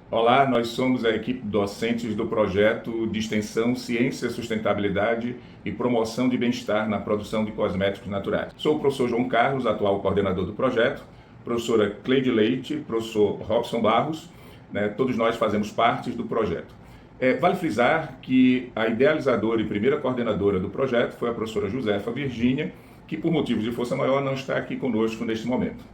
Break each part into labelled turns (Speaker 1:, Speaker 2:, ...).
Speaker 1: Olá, nós somos a equipe docentes do projeto de extensão Ciência, Sustentabilidade e Promoção de Bem-Estar na Produção de Cosméticos Naturais. Sou o professor João Carlos, atual coordenador do projeto, professora Cleide Leite, professor Robson Barros, né, todos nós fazemos parte do projeto. Vale frisar que a idealizadora e primeira coordenadora do projeto foi a professora Josefa Virgínia, que por motivos de força maior não está aqui conosco neste momento.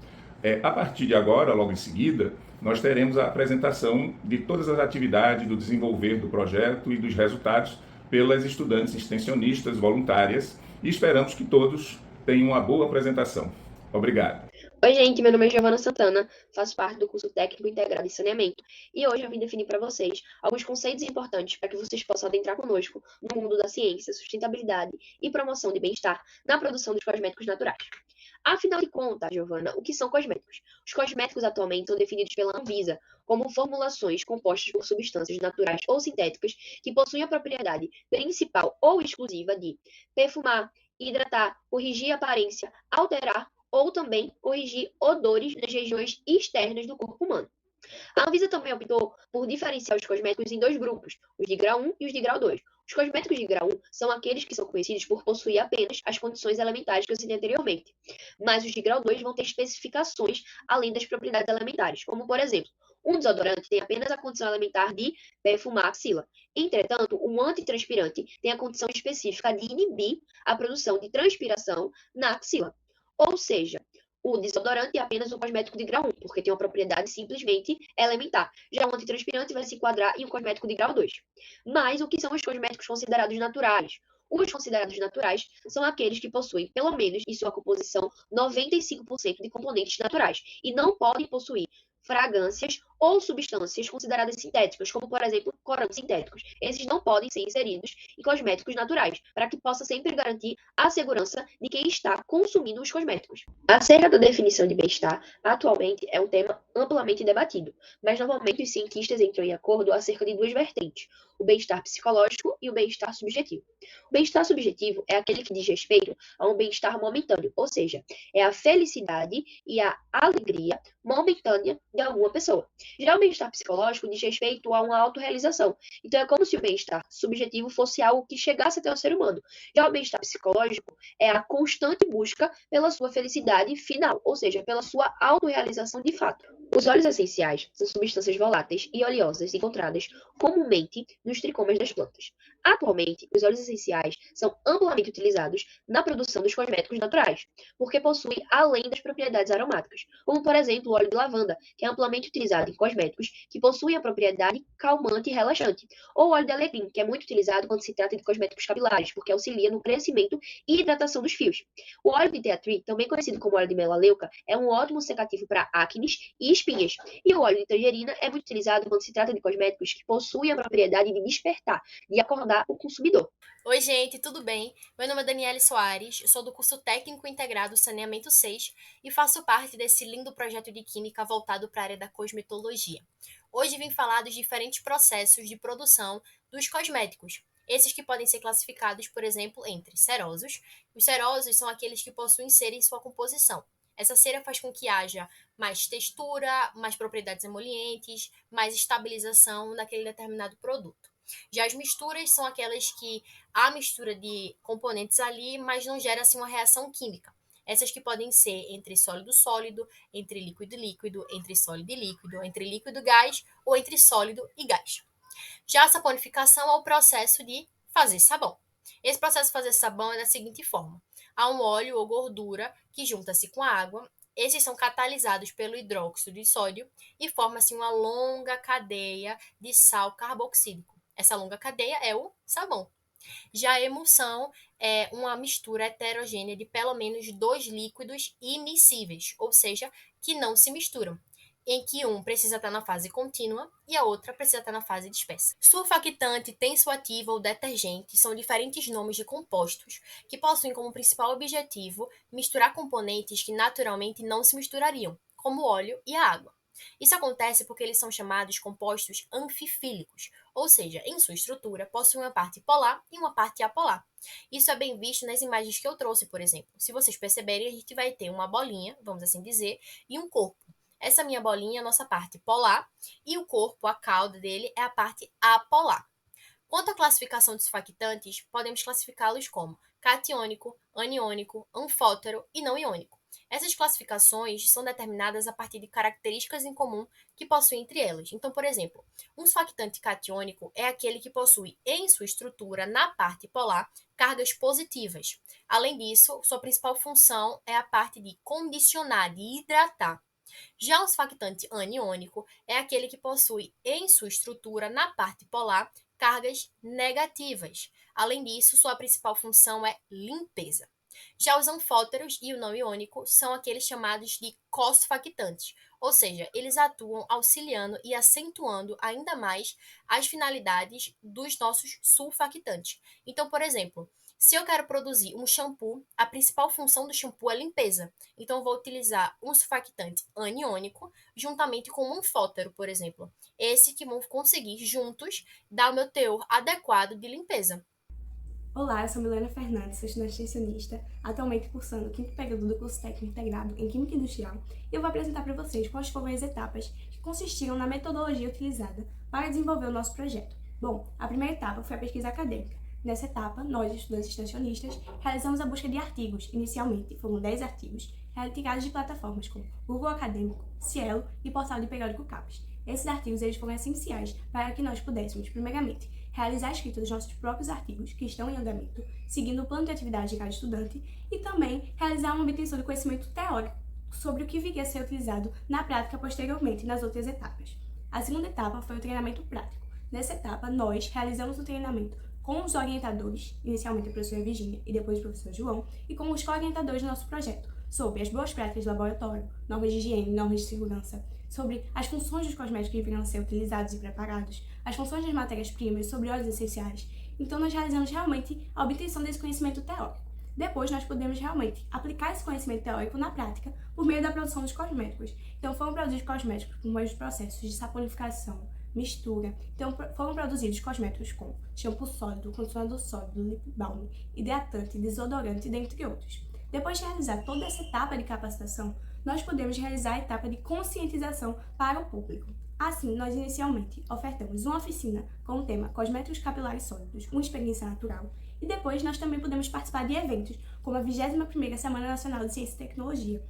Speaker 1: A partir de agora, logo em seguida, nós teremos a apresentação de todas as atividades do desenvolver do projeto e dos resultados pelas estudantes extensionistas voluntárias e esperamos que todos tenham uma boa apresentação. Obrigado.
Speaker 2: Oi, gente, meu nome é Giovana Santana, faço parte do curso técnico integrado em saneamento e hoje eu vim definir para vocês alguns conceitos importantes para que vocês possam adentrar conosco no mundo da ciência, sustentabilidade e promoção de bem-estar na produção dos cosméticos naturais. Afinal de contas, Giovana, o que são cosméticos? Os cosméticos atualmente são definidos pela Anvisa como formulações compostas por substâncias naturais ou sintéticas que possuem a propriedade principal ou exclusiva de perfumar, hidratar, corrigir a aparência, alterar ou também corrigir odores nas regiões externas do corpo humano. A Anvisa também optou por diferenciar os cosméticos em dois grupos, os de grau 1 e os de grau 2. Os cosméticos de grau 1 são aqueles que são conhecidos por possuir apenas as condições elementares que eu citei anteriormente, mas os de grau 2 vão ter especificações além das propriedades elementares, como por exemplo, um desodorante tem apenas a condição elementar de perfumar a axila. Entretanto, um antitranspirante tem a condição específica de inibir a produção de transpiração na axila. Ou seja, o desodorante é apenas um cosmético de grau 1, porque tem uma propriedade simplesmente elementar. Já o antitranspirante vai se enquadrar em um cosmético de grau 2. Mas o que são os cosméticos considerados naturais? Os considerados naturais são aqueles que possuem, pelo menos em sua composição, 95% de componentes naturais e não podem possuir fragrâncias ou substâncias consideradas sintéticas, como, por exemplo, corantes sintéticos. Esses não podem ser inseridos em cosméticos naturais, para que possa sempre garantir a segurança de quem está consumindo os cosméticos. Acerca da definição de bem-estar, atualmente é um tema amplamente debatido, mas normalmente os cientistas entram em acordo acerca de duas vertentes, o bem-estar psicológico e o bem-estar subjetivo. O bem-estar subjetivo é aquele que diz respeito a um bem-estar momentâneo, ou seja, é a felicidade e a alegria momentânea de alguma pessoa. Já o bem-estar psicológico diz respeito a uma autorrealização. Então é como se o bem-estar subjetivo fosse algo que chegasse até o ser humano. Já o bem-estar psicológico é a constante busca pela sua felicidade final, ou seja, pela sua autorrealização de fato. Os óleos essenciais são substâncias voláteis e oleosas encontradas comumente nos tricomas das plantas. Atualmente, os óleos essenciais são amplamente utilizados na produção dos cosméticos naturais, porque possuem além das propriedades aromáticas, como por exemplo o óleo de lavanda, que é amplamente utilizado em cosméticos que possuem a propriedade calmante e relaxante, ou o óleo de alecrim, que é muito utilizado quando se trata de cosméticos capilares, porque auxilia no crescimento e hidratação dos fios. O óleo de tea tree, também conhecido como óleo de melaleuca, é um ótimo secativo para acnes e espinhas. E o óleo de tangerina é muito utilizado quando se trata de cosméticos que possuem a propriedade de despertar, de acordar o consumidor.
Speaker 3: Oi, gente, tudo bem? Meu nome é Daniele Soares, eu sou do curso técnico integrado Saneamento 6 e faço parte desse lindo projeto de química voltado para a área da cosmetologia. Hoje vim falar dos diferentes processos de produção dos cosméticos. Esses que podem ser classificados, por exemplo, entre cerosos. Os cerosos são aqueles que possuem cera em sua composição. Essa cera faz com que haja mais textura, mais propriedades emolientes, mais estabilização daquele determinado produto. Já as misturas são aquelas que há mistura de componentes ali, mas não gera assim uma reação química. Essas que podem ser entre sólido-sólido, entre líquido e líquido, entre sólido e líquido, entre líquido e gás ou entre sólido e gás. Já a saponificação é o processo de fazer sabão. Esse processo de fazer sabão é da seguinte forma: há um óleo ou gordura que junta-se com a água. Esses são catalisados pelo hidróxido de sódio e forma-se uma longa cadeia de sal carboxílico. Essa longa cadeia é o sabão. Já a emulsão é uma mistura heterogênea de pelo menos dois líquidos immiscíveis, ou seja, que não se misturam, em que um precisa estar na fase contínua e a outra precisa estar na fase dispersa. Surfactante, tensoativo ou detergente são diferentes nomes de compostos que possuem como principal objetivo misturar componentes que naturalmente não se misturariam, como o óleo e a água. Isso acontece porque eles são chamados compostos anfifílicos, ou seja, em sua estrutura possuem uma parte polar e uma parte apolar. Isso é bem visto nas imagens que eu trouxe, por exemplo. Se vocês perceberem, a gente vai ter uma bolinha, vamos assim dizer, e um corpo. Essa minha bolinha é a nossa parte polar e o corpo, a cauda dele, é a parte apolar. Quanto à classificação de surfactantes, podemos classificá-los como catiônico, aniônico, anfótero e não iônico. Essas classificações são determinadas a partir de características em comum que possuem entre elas. Então, por exemplo, um surfactante catiônico é aquele que possui em sua estrutura, na parte polar, cargas positivas. Além disso, sua principal função é a parte de condicionar, de hidratar. Já o surfactante aniônico é aquele que possui em sua estrutura, na parte polar, cargas negativas. Além disso, sua principal função é limpeza. Já os anfóteros e o não iônico são aqueles chamados de co-surfactantes, ou seja, eles atuam auxiliando e acentuando ainda mais as finalidades dos nossos surfactantes. Então, por exemplo, se eu quero produzir um shampoo, a principal função do shampoo é limpeza. Então, eu vou utilizar um surfactante aniônico juntamente com um anfótero, por exemplo. Esse que vão conseguir juntos dar o meu teor adequado de limpeza.
Speaker 4: Olá, eu sou Milena Fernandes, sou estudante extensionista, atualmente cursando o quinto período do curso técnico integrado em Química Industrial, e eu vou apresentar para vocês quais foram as etapas que consistiram na metodologia utilizada para desenvolver o nosso projeto. Bom, a primeira etapa foi a pesquisa acadêmica. Nessa etapa, nós, estudantes extensionistas, realizamos a busca de artigos. Inicialmente, foram 10 artigos, retirados de plataformas como Google Acadêmico, Cielo e Portal de Periódico CAPES. Esses artigos eles foram essenciais para que nós pudéssemos, primeiramente, realizar a escrita dos nossos próprios artigos, que estão em andamento, seguindo o plano de atividade de cada estudante, e também realizar uma obtenção de conhecimento teórico sobre o que viria a ser utilizado na prática posteriormente nas outras etapas. A segunda etapa foi o treinamento prático. Nessa etapa, nós realizamos o treinamento com os orientadores, inicialmente a professora Virginia e depois o professor João, e com os co-orientadores do nosso projeto, sobre as boas práticas de laboratório, normas de higiene, normas de segurança, sobre as funções dos cosméticos que deveriam ser utilizados e preparados, as funções das matérias-primas, sobre óleos essenciais. Então, nós realizamos realmente a obtenção desse conhecimento teórico. Depois, nós podemos realmente aplicar esse conhecimento teórico na prática por meio da produção dos cosméticos. Então, foram produzidos cosméticos por meio de processos de saponificação, mistura. Então, foram produzidos cosméticos com shampoo sólido, condicionador sólido, lip balm, hidratante, desodorante, dentre outros. Depois de realizar toda essa etapa de capacitação, nós podemos realizar a etapa de conscientização para o público. Assim, nós inicialmente ofertamos uma oficina com o tema Cosméticos Capilares Sólidos, uma experiência natural, e depois nós também podemos participar de eventos, como a 21ª Semana Nacional de Ciência e Tecnologia,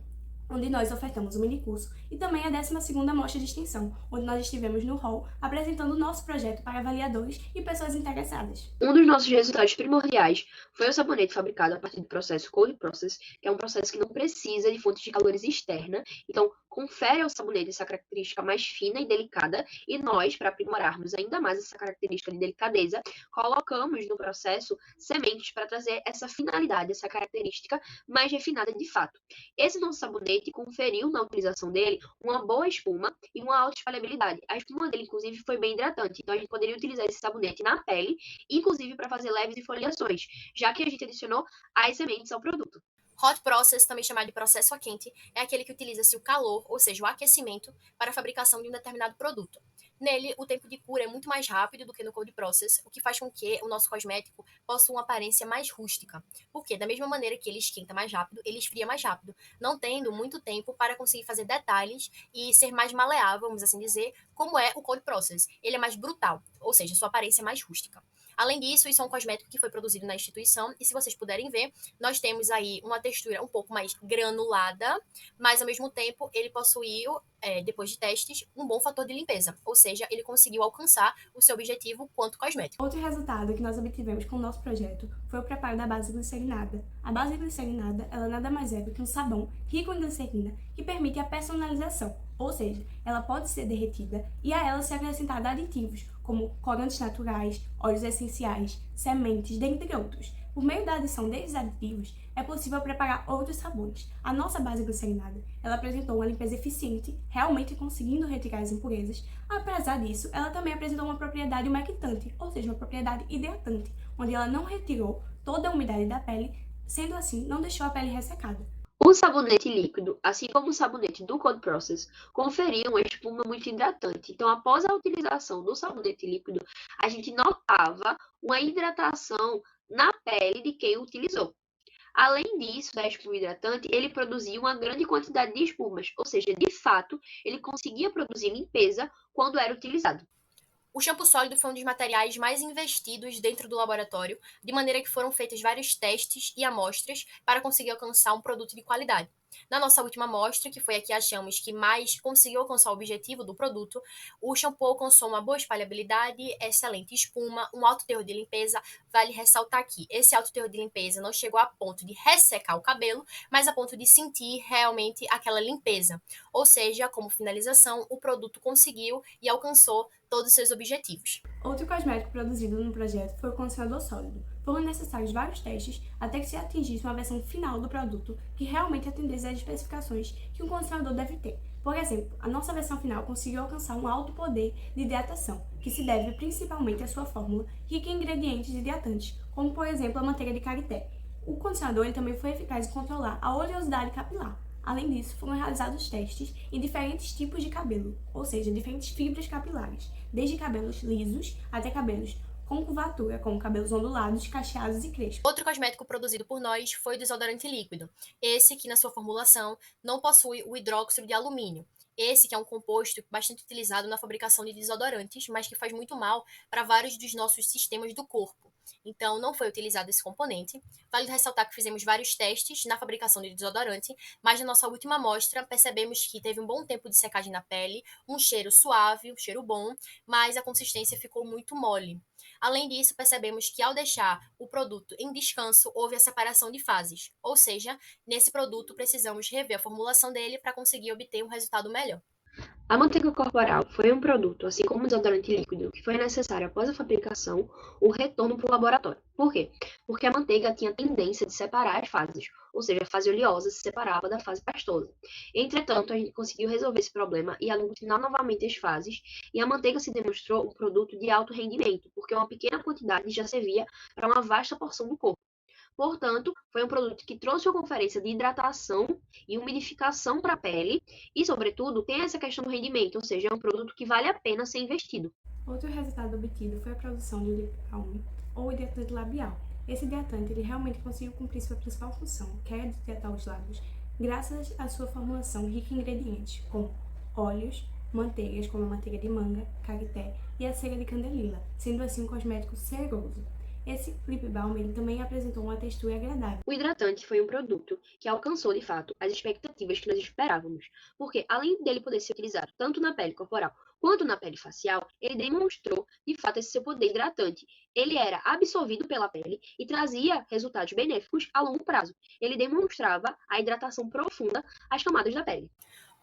Speaker 4: onde nós ofertamos um minicurso, e também a 12ª Mostra de Extensão, onde nós estivemos no hall apresentando o nosso projeto para avaliadores e pessoas interessadas.
Speaker 2: Um dos nossos resultados primordiais foi o sabonete fabricado a partir do processo Cold Process, que é um processo que não precisa de fontes de calores externa, então confere ao sabonete essa característica mais fina e delicada, e nós, para aprimorarmos ainda mais essa característica de delicadeza, colocamos no processo sementes para trazer essa finalidade, essa característica mais refinada de fato. Esse nosso sabonete conferiu na utilização dele uma boa espuma e uma alta espalhabilidade. A espuma dele, inclusive, foi bem hidratante, então a gente poderia utilizar esse sabonete na pele, inclusive para fazer leves esfoliações, já que a gente adicionou as sementes ao produto.
Speaker 3: Hot process, também chamado de processo a quente, é aquele que utiliza-se o calor, ou seja, o aquecimento, para a fabricação de um determinado produto. Nele, o tempo de cura é muito mais rápido do que no cold process, o que faz com que o nosso cosmético possua uma aparência mais rústica. Porque, da mesma maneira que ele esquenta mais rápido, ele esfria mais rápido, não tendo muito tempo para conseguir fazer detalhes e ser mais maleável, vamos assim dizer, como é o cold process. Ele é mais brutal, ou seja, sua aparência é mais rústica. Além disso, isso é um cosmético que foi produzido na instituição, e se vocês puderem ver, nós temos aí uma textura um pouco mais granulada, mas ao mesmo tempo ele possuiu, depois de testes, um bom fator de limpeza, ou seja, ele conseguiu alcançar o seu objetivo quanto cosmético.
Speaker 4: Outro resultado que nós obtivemos com o nosso projeto foi o preparo da base glicerinada. A base glicerinada, ela nada mais é do que um sabão rico em glicerina que permite a personalização, ou seja, ela pode ser derretida e a ela ser acrescentada aditivos, como corantes naturais, óleos essenciais, sementes, dentre outros. Por meio da adição desses aditivos, é possível preparar outros sabores. A nossa base glicerinada, ela apresentou uma limpeza eficiente, realmente conseguindo retirar as impurezas. Apesar disso, ela também apresentou uma propriedade umectante, ou seja, uma propriedade hidratante, onde ela não retirou toda a umidade da pele, sendo assim, não deixou a pele ressecada.
Speaker 2: O sabonete líquido, assim como o sabonete do Cold Process, conferiam uma espuma muito hidratante. Então, após a utilização do sabonete líquido, a gente notava uma hidratação na pele de quem utilizou. Além disso, da espuma hidratante, ele produzia uma grande quantidade de espumas, ou seja, de fato, ele conseguia produzir limpeza quando era utilizado.
Speaker 3: O shampoo sólido foi um dos materiais mais investidos dentro do laboratório, de maneira que foram feitos vários testes e amostras para conseguir alcançar um produto de qualidade. Na nossa última amostra, que foi a que achamos que mais conseguiu alcançar o objetivo do produto, o shampoo alcançou uma boa espalhabilidade, excelente espuma, um alto teor de limpeza. Vale ressaltar que esse alto teor de limpeza não chegou a ponto de ressecar o cabelo, mas a ponto de sentir realmente aquela limpeza. Ou seja, como finalização, o produto conseguiu e alcançou todos os seus objetivos.
Speaker 4: Outro cosmético produzido no projeto foi o condicionador sólido. Foram necessários vários testes até que se atingisse uma versão final do produto que realmente atendesse às especificações que um condicionador deve ter. Por exemplo, a nossa versão final conseguiu alcançar um alto poder de hidratação, que se deve principalmente à sua fórmula rica em ingredientes hidratantes, como por exemplo a manteiga de karité. O condicionador também foi eficaz em controlar a oleosidade capilar. Além disso, foram realizados testes em diferentes tipos de cabelo, ou seja, diferentes fibras capilares, desde cabelos lisos até cabelos com curvatura, como cabelos ondulados, cacheados e crespos.
Speaker 3: Outro cosmético produzido por nós foi o desodorante líquido. Esse que, na sua formulação, não possui o hidróxido de alumínio. Esse que é um composto bastante utilizado na fabricação de desodorantes, mas que faz muito mal para vários dos nossos sistemas do corpo. Então, não foi utilizado esse componente. Vale ressaltar que fizemos vários testes na fabricação de desodorante, mas na nossa última amostra percebemos que teve um bom tempo de secagem na pele, um cheiro suave, um cheiro bom, mas a consistência ficou muito mole. Além disso, percebemos que ao deixar o produto em descanso, houve a separação de fases. Ou seja, nesse produto precisamos rever a formulação dele para conseguir obter um resultado melhor.
Speaker 2: A manteiga corporal foi um produto, assim como o desodorante líquido, que foi necessário após a fabricação o retorno para o laboratório. Por quê? Porque a manteiga tinha tendência de separar as fases, ou seja, a fase oleosa se separava da fase pastosa. Entretanto, a gente conseguiu resolver esse problema e aglutinar novamente as fases, e a manteiga se demonstrou um produto de alto rendimento, porque uma pequena quantidade já servia para uma vasta porção do corpo. Portanto, foi um produto que trouxe uma conferência de hidratação e umidificação para a pele e, sobretudo, tem essa questão do rendimento, ou seja, é um produto que vale a pena ser investido.
Speaker 4: Outro resultado obtido foi a produção de lip balm ou hidratante labial. Esse hidratante ele realmente conseguiu cumprir sua principal função, que é hidratar os lábios, graças à sua formulação rica em ingredientes, como óleos, manteigas, como a manteiga de manga, karité e a cera de candelila, sendo assim um cosmético ceroso. Esse lip balm ele também apresentou uma textura agradável.
Speaker 2: O hidratante foi um produto que alcançou, de fato, as expectativas que nós esperávamos, porque além dele poder ser utilizado tanto na pele corporal quanto na pele facial, ele demonstrou, de fato, esse seu poder hidratante. Ele era absorvido pela pele e trazia resultados benéficos a longo prazo. Ele demonstrava a hidratação profunda às camadas da pele.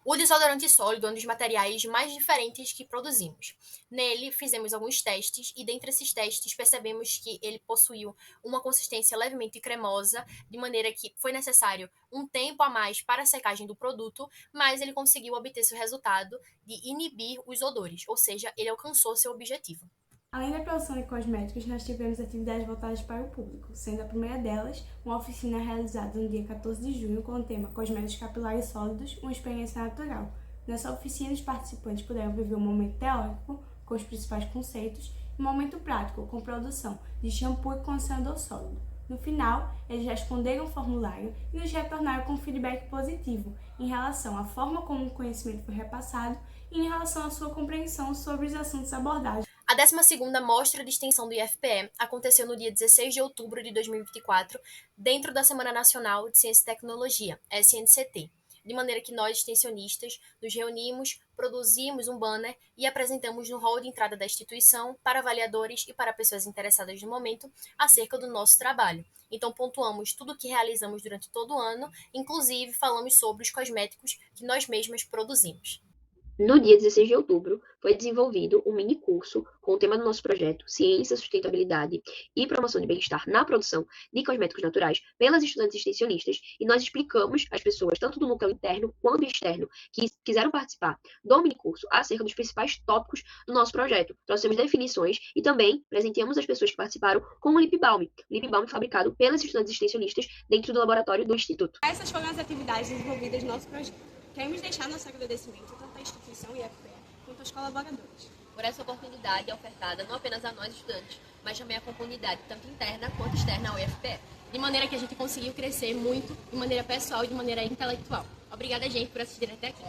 Speaker 3: O desodorante sólido é um dos materiais mais diferentes que produzimos. Nele, fizemos alguns testes e, dentre esses testes, percebemos que ele possuiu uma consistência levemente cremosa, de maneira que foi necessário um tempo a mais para a secagem do produto, mas ele conseguiu obter seu resultado de inibir os odores, ou seja, ele alcançou seu objetivo.
Speaker 4: Além da produção de cosméticos, nós tivemos atividades voltadas para o público, sendo a primeira delas uma oficina realizada no dia 14 de junho com o tema Cosméticos Capilares Sólidos, uma experiência natural. Nessa oficina, os participantes puderam viver um momento teórico com os principais conceitos e um momento prático com produção de shampoo e condicionador sólido. No final, eles responderam o formulário e nos retornaram com feedback positivo em relação à forma como o conhecimento foi repassado e em relação à sua compreensão sobre os assuntos abordados.
Speaker 3: A 12ª Mostra de Extensão do IFPE aconteceu no dia 16 de outubro de 2024, dentro da Semana Nacional de Ciência e Tecnologia, SNCT, de maneira que nós, extensionistas, nos reunimos, produzimos um banner e apresentamos no hall de entrada da instituição para avaliadores e para pessoas interessadas no momento acerca do nosso trabalho. Então, pontuamos tudo o que realizamos durante todo o ano, inclusive falamos sobre os cosméticos que nós mesmas produzimos.
Speaker 2: No dia 16 de outubro, foi desenvolvido um mini curso com o tema do nosso projeto, Ciência, Sustentabilidade e Promoção de Bem-Estar na Produção de Cosméticos Naturais, pelas estudantes extensionistas, e nós explicamos às pessoas, tanto do núcleo interno quanto externo, que quiseram participar do mini curso, acerca dos principais tópicos do nosso projeto. Trouxemos definições e também presenteamos as pessoas que participaram com o lip balm fabricado pelas estudantes extensionistas dentro do laboratório do Instituto.
Speaker 4: Essas foram as atividades desenvolvidas no nosso projeto. Queremos deixar nosso agradecimento tanto à instituição IFPE quanto aos colaboradores.
Speaker 3: Por essa oportunidade ofertada não apenas a nós estudantes, mas também à comunidade, tanto interna quanto externa ao IFPE.
Speaker 5: de maneira que a gente conseguiu crescer muito de maneira pessoal e de maneira intelectual. Obrigada, gente, por assistir até aqui.